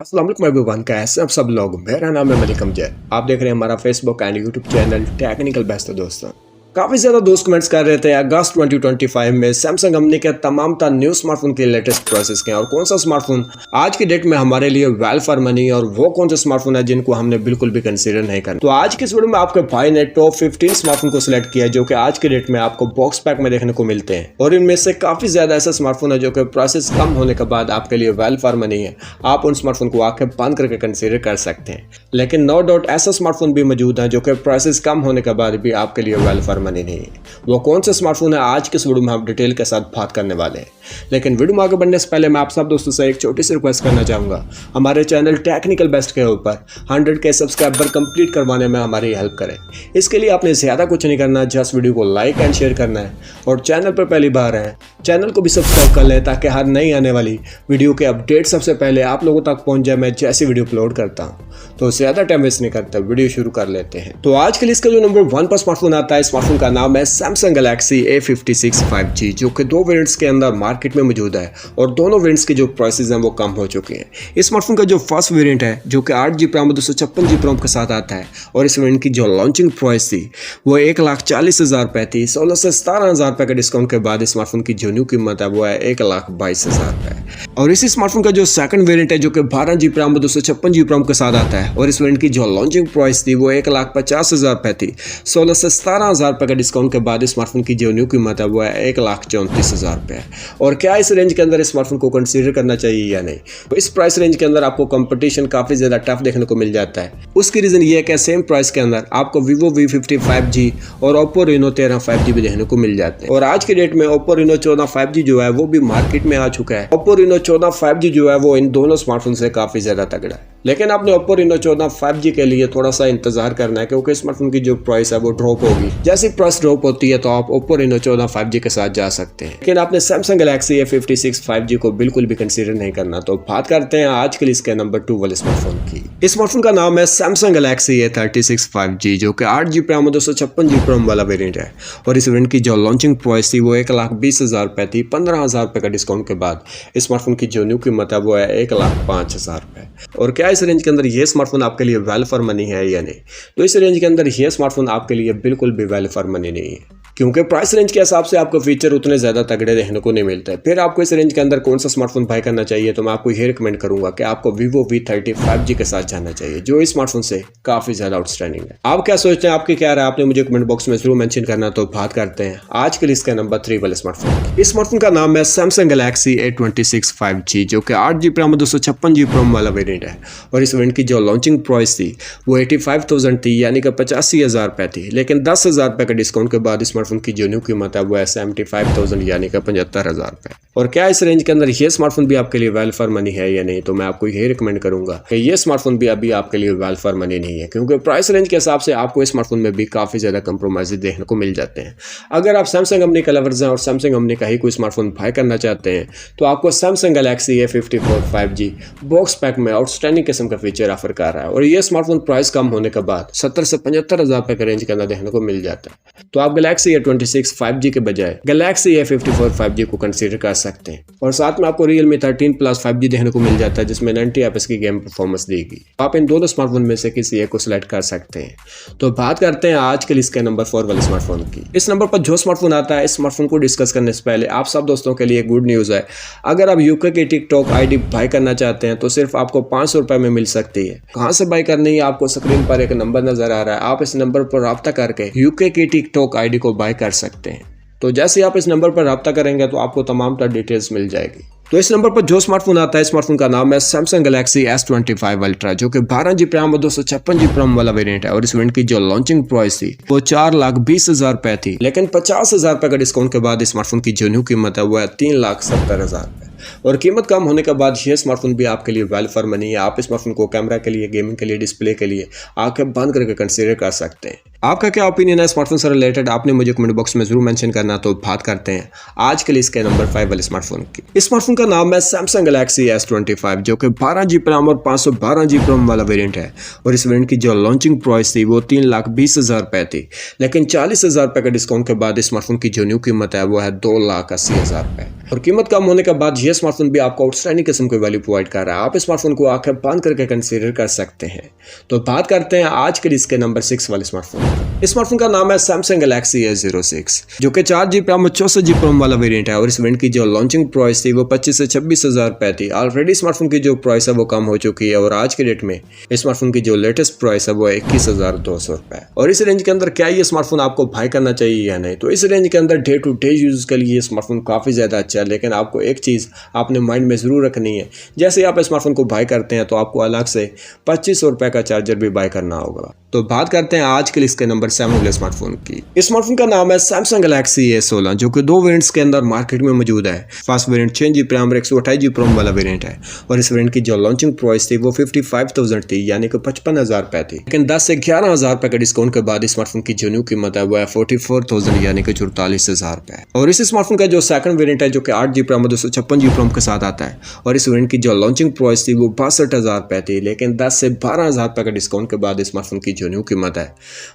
अस्सलाम वालेकुम एवरीवन, कैसे हैं आप सब लोग। मेरा नाम है मलिक अमजद। आप देख रहे हैं हमारा Facebook and YouTube channel technical best. दोस्तों, काफी ज्यादा दोस्त कमेंट्स कर रहे थे अगस्त 2025 में सैमसंग कंपनी के तमाम न्यू स्मार्टफोन के लेटेस्ट प्रोसेस के हैं और कौन सा स्मार्टफोन आज की डेट में हमारे लिए वेल फॉर मनी और वो कौन सा स्मार्टफोन है जिनको हमने बिल्कुल भी कंसीडर नहीं करना। तो आज की इस वीडियो में आपके भाई ने टॉप 15 स्मार्टफोन को सिलेक्ट किया जो कि आज की डेट में आपको बॉक्स पैक में देखने को मिलते हैं और इनमें से काफी ज्यादा ऐसा स्मार्टफोन है जो कि प्रोसेस कम होने के बाद आपके लिए वेल फॉर मनी है। आप उन स्मार्टफोन को आंखें बंद करके कंसीडर कर सकते हैं, लेकिन नो डाउट ऐसा स्मार्टफोन भी मौजूद है जो कि प्रोसेस कम होने के बाद भी आपके लिए वेल फॉर मनी नहीं है। वो कौन सा स्मार्टफोन है आज के इस वीडियो में हम डिटेल के साथ बात करने वाले हैं। लेकिन वीडियो में आगे बढ़ने से पहले मैं आप सब दोस्तों से एक छोटी सी रिक्वेस्ट करना चाहूंगा, हमारे चैनल टेक्निकल बेस्ट के ऊपर 100K सब्सक्राइबर कंप्लीट करवाने में हमारी हेल्प करें। इसके लिए आपने ज्यादा कुछ नहीं करना, जस्ट वीडियो को लाइक एंड शेयर करना है और चैनल पर पहली बार है चैनल को भी सब्सक्राइब कर लें ताकि हर नई आने वाली वीडियो के अपडेट सबसे पहले आप लोगों तक पहुंच जाए मैं जैसी वीडियो अपलोड करता हूं। तो ज्यादा टाइम वेस्ट नहीं करता, वीडियो शुरू कर लेते हैं। तो आज के लिए इसका जो नंबर 1 पर स्मार्टफोन आता है, स्मार्टफोन का नाम है सैमसंग गैलेक्सी A56 5G जो कि दो वेरिएंट्स के अंदर मार्केट में मौजूद है और दोनों वेरिएंट्स के जो प्राइसेस हैं वो कम हो चुके हैं। इस स्मार्टफोन का जो फर्स्ट वेरिएंट है जो कि 8GB रैम 256GB रैम के साथ आता है और इस वेरिएंट की जो लॉन्चिंग प्राइस थी वो 1,40,000 रुपए थी। 16 से 17,000 रुपए के डिस्काउंट के बाद इस स्मार्टफोन की जो न्यू कीमत है वो है 1,22,000 रुपए। और इसी स्मार्टफोन का जो सेकंड वेरिएंट है जो कि 12GB रैम 256GB रैम के साथ आता है और इस वेरिएंट की जो लॉन्चिंग प्राइस थी वो 1,50,000 रुपए थी। 16 से 17,000 रुपए के डिस्काउंट के बाद इस स्मार्टफोन की जो न्यू कीमत है वो है 1,34,000 रुपए। और क्या इस रेंज के अंदर इस स्मार्टफोन को कंसीडर करना चाहिए या नहीं? तो इस प्राइस रेंज के अंदर आपको कंपटीशन काफी ज्यादा टफ देखने को मिल जाता है। उसकी रीजन ये है कि सेम प्राइस के अंदर आपको Vivo V50 5G और Oppo Reno 13 5G भी देखने को मिल जाते हैं। और आज की डेट में Oppo Reno 14 5G जो है वो भी मार्केट में आ चुका है। Oppo Reno 14 5G जो है वो इन दोनों स्मार्टफोन से काफी ज्यादा तगड़ा है, लेकिन आपने Oppo Reno 14 5G के लिए थोड़ा सा इंतजार करना है क्योंकि स्मार्टफोन की जो प्राइस है वो ड्रॉप होगी। जैसी प्राइस ड्रॉप होती है तो आप Oppo Reno 14 5G के साथ जा सकते हैं, लेकिन आपने Samsung Galaxy A56 5G को बिल्कुल भी कंसीडर नहीं करना। तो बात करते हैं आज के लिए इसके नंबर 2 वाले स्मार्टफोन की। इस स्मार्टफोन का नाम है Samsung Galaxy A36 5G जो कि 8GB रैम 256GB रैम वाला वेरिएंट है और इस वेरिएंट की जो लॉन्चिंग प्राइस थी वो 1,20,000 रुपए थी। 15,000 रुपए का डिस्काउंट के बाद इस स्मार्टफोन की जो न्यू कीमत है वो है 1,05,000 रुपए। और क्या इस रेंज के अंदर ये स्मार्टफोन आपके लिए वेल फॉर मनी है या नहीं? तो इस रेंज के अंदर ये स्मार्टफोन आपके लिए बिल्कुल भी वेल फॉर मनी नहीं है, क्योंकि प्राइस रेंज के हिसाब से आपको फीचर उतने ज्यादा तगड़े देखने को नहीं मिलते। फिर आपको इस रेंज के अंदर कौन सा स्मार्टफोन बाय करना चाहिए? तो मैं आपको ये रिकमेंड करूंगा कि आपको Vivo V30 5G के साथ जाना चाहिए जो इस स्मार्टफोन से काफी ज्यादा आउटस्टैंडिंग है। आप क्या सोचते हैं, आपकी क्या राय, आपने मुझे कमेंट बॉक्स में जरूर मेंशन करना। तो बात करते हैं आज के लिए इसका नंबर 3 वाले स्मार्टफोन। इस स्मार्टफोन का नाम है Samsung Galaxy A26 5G जो कि 8GB रैम 256GB रैम वाला वेरिएंट है और इस वेरिएंट की जो लॉन्चिंग प्राइस थी वो 85,000 थी, यानी कि 85,000 रुपए थी, लेकिन 10,000 रुपए के डिस्काउंट के बाद स्मार्टफोन की जो न्यू कीमत है वो है 75,000 यानी कि 75,000 रुपए। और क्या इस रेंज के अंदर ये स्मार्टफोन भी आपके लिए वेल फॉर मनी है या नहीं? तो मैं आपको यही रिकमेंड करूंगा कि ये स्मार्टफोन भी अभी आपके लिए वेल फॉर मनी नहीं है, क्योंकि प्राइस रेंज के हिसाब से आपको इस स्मार्टफोन में भी काफी ज्यादा कंप्रोमाइज देखने को मिल जाते हैं। अगर आप सैमसंग कंपनी के लवर्स हैं और सैमसंग कंपनी का ही कोई स्मार्टफोन बाय करना चाहते हैं तो आपको Samsung Galaxy A54 5G box pack में आउटस्टैंडिंग किस्म का फीचर ऑफर कर रहा है और ये स्मार्टफोन प्राइस कम होने के बाद 70 से 75,000 रुपए के रेंज के अंदर देखने को मिल जाता है। तो आप Galaxy A26 5G के बजाय Galaxy A54 5G को कंसीडर कर सकते हैं और साथ में आपको Realme 13 Plus 5G देखने को मिल जाता है जिसमें 90 FPS की गेम परफॉर्मेंस देगी। आप इन दोनों स्मार्टफोन में से किसी एक को सिलेक्ट कर सकते हैं। तो बात करते हैं आज के लिए इसके नंबर 4 वाले स्मार्टफोन की। इस नंबर पर जो स्मार्टफोन आता है, इस स्मार्टफोन को डिस्कस करने से पहले आप सब दोस्तों के लिए गुड न्यूज़ है। अगर आप UK की टिकटॉक ID बाय करना चाहते हैं तो सिर्फ आपको 500 रुपए में मिल सकती है। कहां से बाय करनी है? आपको स्क्रीन पर एक नंबर नजर आ रहा है, आप इस नंबर पर राब्ता करके UK की टिकटॉक ID को बाय कर सकते हैं। तो जैसे आप इस नंबर पर राब्ता करेंगे तो आपको तमाम डिटेल्स मिल जाएगी। तो इस नंबर पर जो स्मार्टफोन आता है, स्मार्टफोन का नाम है Samsung Galaxy S25 Ultra जो कि 12GB रैम 256GB रैम वाला वेरिएंट है और इस वेरिएंट की जो लॉन्चिंग प्राइस थी वो 4,20,000 रुपए थी, लेकिन 50,000 रुपए का डिस्काउंट के बाद स्मार्टफोन की जो न्यू कीमत है वो है 3,70,000 रुपए। और कीमत कम होने के बाद ये स्मार्टफोन भी आपके लिए वेल फॉर मनी है। आप इस स्मार्टफोन को कैमरा के लिए, गेमिंग के लिए, डिस्प्ले के लिए आंखें बंद करके कंसीडर कर सकते हैं। आपका क्या ओपिनियन है स्मार्टफोन से रिलेटेड? आपने मुझे कमेंट बॉक्स में जरूर मेंशन करना। तो बात करते हैं आज के लिए इसके नंबर 5 वाले स्मार्टफोन की। इस स्मार्टफोन का नाम है Samsung Galaxy S25 जो कि 12GB रैम और 512GB रैम वाला वेरिएंट है और इस वेरिएंट की जो लॉन्चिंग प्राइस थी वो 3,20,000 रुपए थी, लेकिन 40,000 रुपए के डिस्काउंट के बाद स्मार्टफोन की जो न्यू कीमत है वो है 2,80,000 रुपए। और कीमत कम होने के बाद ये स्मार्टफोन भी आपको आउटस्टैंडिंग किस्म की वैल्यू प्रोवाइड कर रहा है। आप स्मार्टफोन को आंखें बंद करके कंसीडर कर सकते हैं। तो बात करते हैं आज के लिस्ट के नंबर 6 वाले स्मार्टफोन। इस स्मार्टफोन का नाम है सैमसंग गैलेक्सी A06, जो कि 4GB रैम और 64GB रोम वाला वेरिएंट है। और इस वेरिएंट की जो लॉन्चिंग प्राइस थी वो 25 से 26 हज़ार रुपए थी। ऑलरेडी स्मार्टफोन की जो प्राइस है वो कम हो चुकी है और आज के डेट में इस स्मार्टफोन की जो लेटेस्ट प्राइस है वो 21,200 रुपए। और इस रेंज के अंदर क्या ये स्मार्टफोन आपको बाय करना चाहिए या नहीं? तो इस रेंज के अंदर डे टू डे यूज के लिए ये स्मार्टफोन काफ़ी ज़्यादा अच्छा है, लेकिन आपको एक चीज़ आपने माइंड में ज़रूर रखनी है, जैसे आप स्मार्टफोन को बाय करते हैं तो आपको अलग से 2500 रुपए का चार्जर भी बाय करना होगा। तो बात करते हैं आज के लिस्ट के नंबर 7 वाले स्मार्टफोन की। इस स्मार्टफोन का नाम है सैमसंग गैलेक्सी A16, जो कि 2 वेरिएंट्स के अंदर मार्केट में मौजूद है। फर्स्ट वेरिएंट 6GB रैम और 128GB रोम वाला वेरिएंट है। और इस वेरिएंट की जो लॉन्चिंग प्राइस थी वो 55,000 थी, यानी कि 55,000 रुपए थी। लेकिन 10 से 11,000 रुपए के डिस्काउंट के बाद इस स्मार्टफोन की जो न्यू कीमत है वो है 44,000, यानी कि 44,000 रुपए। और इस स्मार्टफोन का जो सेकंड वेरिएंट है, जो कि 8GB रैम और 256GB रोम के साथ आता है, और इस वेरिएंट की जो लॉन्चिंग प्राइस थी वो 62,000 रुपए थी। लेकिन 10 से 12,000 रुपए के डिस्काउंट के बाद इस स्मार्टफोन की जो न्यू कीमत है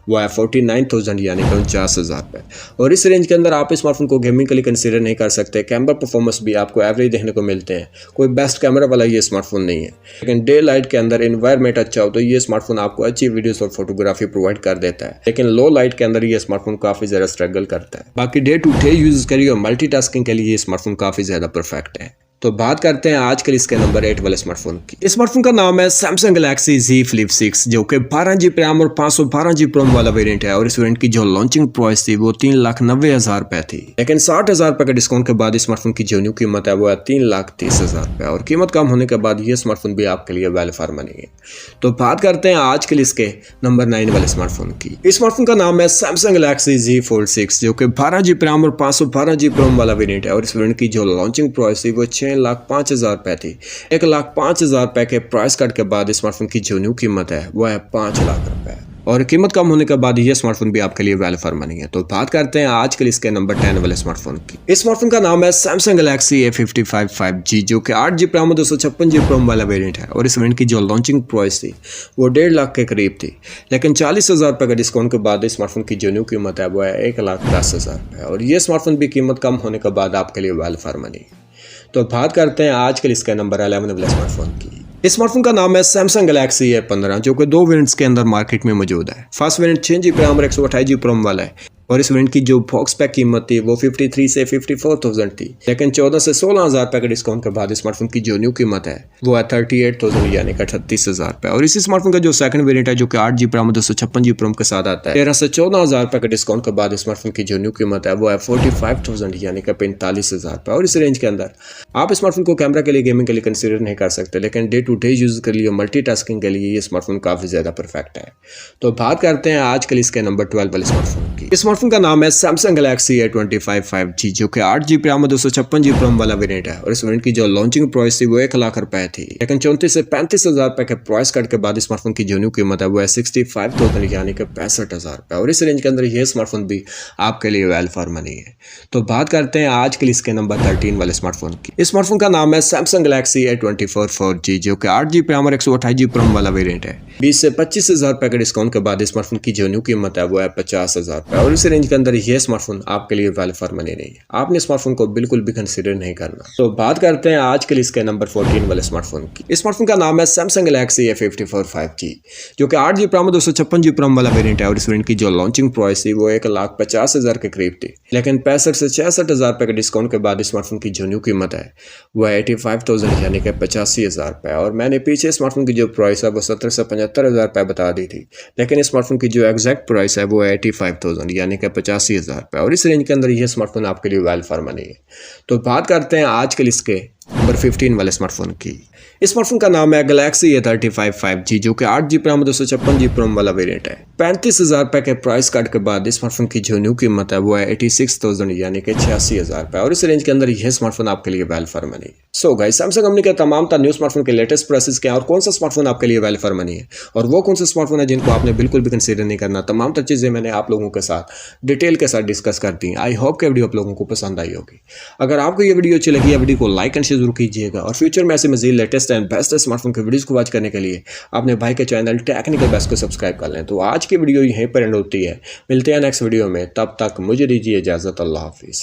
वो है 49,000, यानी कि 49,000 रुपए। और इस रेंज के अंदर आप स्मार्टफोन को गेमिंग के लिए कंसीडर नहीं कर सकते। कैमरा परफॉर्मेंस भी आपको एवरेज देखने को मिलते हैं, कोई बेस्ट कैमरा वाला ये स्मार्टफोन नहीं है। लेकिन डे लाइट के अंदर एनवायरनमेंट अच्छा हो तो ये स्मार्टफोन आपको अच्छी वीडियोस और फोटोग्राफी प्रोवाइड कर देता है। लेकिन लो लाइट के अंदर ये स्मार्टफोन काफी ज्यादा स्ट्रगल करता है। बाकी डे टू डे यूज करिए और मल्टीटास्किंग के लिए ये स्मार्टफोन काफी ज्यादा परफेक्ट है। तो बात करते हैं आज के लिस्ट के नंबर 8 वाले स्मार्टफोन की। इस स्मार्टफोन का नाम है सैमसंग गैलेक्सी Z Flip 6, जो कि 12GB रैम और 512GB रोम वाला वेरिएंट है। और इस वेरिएंट की जो लॉन्चिंग प्राइस थी वो 3,90,000 रुपए थी। लेकिन 60,000 रुपए के डिस्काउंट के बाद इस स्मार्टफोन की जो न्यू कीमत है वो है 3,30,000 रुपए। और कीमत कम होने के बाद ये स्मार्टफोन भी आपके लिए वेल फॉर मनी है। तो बात करते हैं आज के लिस्ट के नंबर 9 वाले स्मार्टफोन की। इस स्मार्टफोन का नाम है सैमसंग गैलेक्सी Z Fold 6, जो कि 12GB रैम और 512GB रोम वाला वेरिएंट है। और इस वेरिएंट की जो लॉन्चिंग प्राइस थी वो 6,05,000 रुपए थी। 1,05,000 रुपए के प्राइस कट के बाद स्मार्टफोन की जो न्यू कीमत है वो है 5 लाख रुपए। और कीमत कम होने के बाद ये स्मार्टफोन भी आपके लिए वेल फॉर मनी है। तो बात करते हैं आज के लिस्ट के नंबर 10 वाले स्मार्टफोन की। इस स्मार्टफोन का नाम है सैमसंग गैलेक्सी A55 5G, जो कि 8GB रैम और 256GB रोम वाला वेरिएंट है। और इस वेरिएंट की जो लॉन्चिंग प्राइस थी वो 1.5 लाख के करीब थी। लेकिन 40,000 रुपए का डिस्काउंट के बाद स्मार्टफोन की जो न्यू कीमत है वो है 1,10,000 रुपए। और ये स्मार्टफोन भी कीमत कम होने के बाद आपके लिए वेल फॉर मनी है। तो बात करते हैं आज के लिस्ट के नंबर 11 वाले स्मार्टफोन की। इस स्मार्टफोन का नाम है सैमसंग गैलेक्सी A15, जो कि 2 वेरिएंट्स के अंदर मार्केट में मौजूद है। फर्स्ट वेरिएंट 6GB रैम और 128GB रोम वाला है। और इस वेरिएंट की जो बॉक्स पैक कीमत थी वो 53 से 54,000 थी। लेकिन 14 से 16,000 रुपए के डिस्काउंट के बाद स्मार्टफोन की जो न्यू कीमत है वो है 38,000, यानी कि 38,000 रुपए। और इसी स्मार्टफोन का जो सेकंड वेरिएंट है, जो कि 8GB रैम और 256GB रोम के साथ आता है, 13 से 14,000 रुपए के डिस्काउंट के बाद स्मार्टफोन की जो न्यू कीमत है वो है 45,000, यानी कि 45,000 रुपए। और इस रेंज के अंदर आप स्मार्टफोन को कैमरा के लिए, गेमिंग के लिए कंसीडर नहीं कर सकते, लेकिन डे टू डे यूज के लिए, मल्टीटास्किंग के लिए ये स्मार्टफोन काफी ज्यादा परफेक्ट है। तो बात करते हैं आज के लिस्ट के नंबर 12 वाले स्मार्टफोन की। इस स्मार्टफोन का नाम है सैमसंग गैलेक्सी A25 5G, जो कि 8GB रैम और 256GB रोम वाला वेरिएंट है। और इस वेरिएंट की जो लॉन्चिंग प्राइस थी वो 1 लाख रुपए थी। लेकिन 34 से 35,000 रुपए के प्राइस कट के बाद स्मार्टफोन की जो न्यू कीमत है वो है 65,000, यानी कि 65,000 रुपए। और इस रेंज के अंदर ये स्मार्टफोन भी आपके लिए वेल फॉर मनी है। तो बात करते हैं आज के लिस्ट के नंबर 13 वाले स्मार्टफोन की। इस स्मार्टफोन का नाम है सैमसंग गैलेक्सी A24 4G, जो कि 8GB रैम और 128GB रोम वाला वेरिएंट है। 20 से 25,000 रुपए के डिस्काउंट के बाद स्मार्टफोन की जो न्यू कीमत है वो है 50,000 रुपए। और इस रेंज के अंदर ये स्मार्टफोन आपके लिए वेल फॉर मनी नहीं है। आपने स्मार्टफोन को बिल्कुल भी कंसीडर नहीं करना। तो बात करते हैं आज के लिस्ट के नंबर 14 वाले स्मार्टफोन की। इस स्मार्टफोन का नाम है सैमसंग गैलेक्सी A54 5G, जो कि 8GB रैम और 256GB रोम वाला वेरिएंट है। और इस वेरिएंट की जो लॉन्चिंग प्राइस थी वो 1,50,000 के करीब थी। लेकिन 65 से 66,000 रुपए के डिस्काउंट के बाद स्मार्टफोन की जो न्यू कीमत है वो 85,000, यानी कि 85,000 रुपए। और मैंने पीछे स्मार्टफोन की जो प्राइस है वो 70 से 75,000 रुपए बता दी थी, लेकिन स्मार्टफोन की जो एग्जैक्ट प्राइस है वो 85,000, यानी कि 85,000 रुपए। और इस रेंज के अंदर ये स्मार्टफोन आपके लिए वेल फॉर मनी है। तो बात करते हैं आज के लिस्ट के नंबर 15 वाले स्मार्टफोन की। इस स्मार्टफोन का नाम है गैलेक्सी A35 5G, जो कि 8GB रैम और 256GB रोम वाला वेरिएंट है। 35,000 रुपए के प्राइस कट के बाद स्मार्टफोन की जो न्यू कीमत है वो है 86,000, यानी कि 86,000 रुपए। और इस रेंज के अंदर यह स्मार्टफोन आपके लिए well for money. So guys, Samsung company के तमाम न्यू स्मार्टफोन के लेटेस्ट प्राइसेस क्या है और कौन सा स्मार्टफोन आपके लिए वेल फॉर मनी है और वो कौन सा स्मार्टफोन है जिनको आपने बिल्कुल भी कंसीडर नहीं करना, तमाम चीजें मैंने आप लोगों के साथ डिटेल के साथ डिस्कस कर दी। आई होप कि वीडियो आप लोगों को पसंद आई होगी। अगर आपको ये वीडियो अच्छी लगी है, वीडियो को लाइक एंड शेयर जरूर कीजिएगा। और फ्यूचर में ऐसे मजीद लेटेस्ट एंड बेस्ट स्मार्टफोन के वीडियोस को वॉच करने के लिए अपने भाई के चैनल टेक्निकल बेस्ट को सब्सक्राइब कर लें। तो आज की वीडियो यहीं पर एंड होती है। मिलते हैं नेक्स्ट वीडियो में, तब तक मुझे दीजिए इजाजत। अल्लाह हाफिज।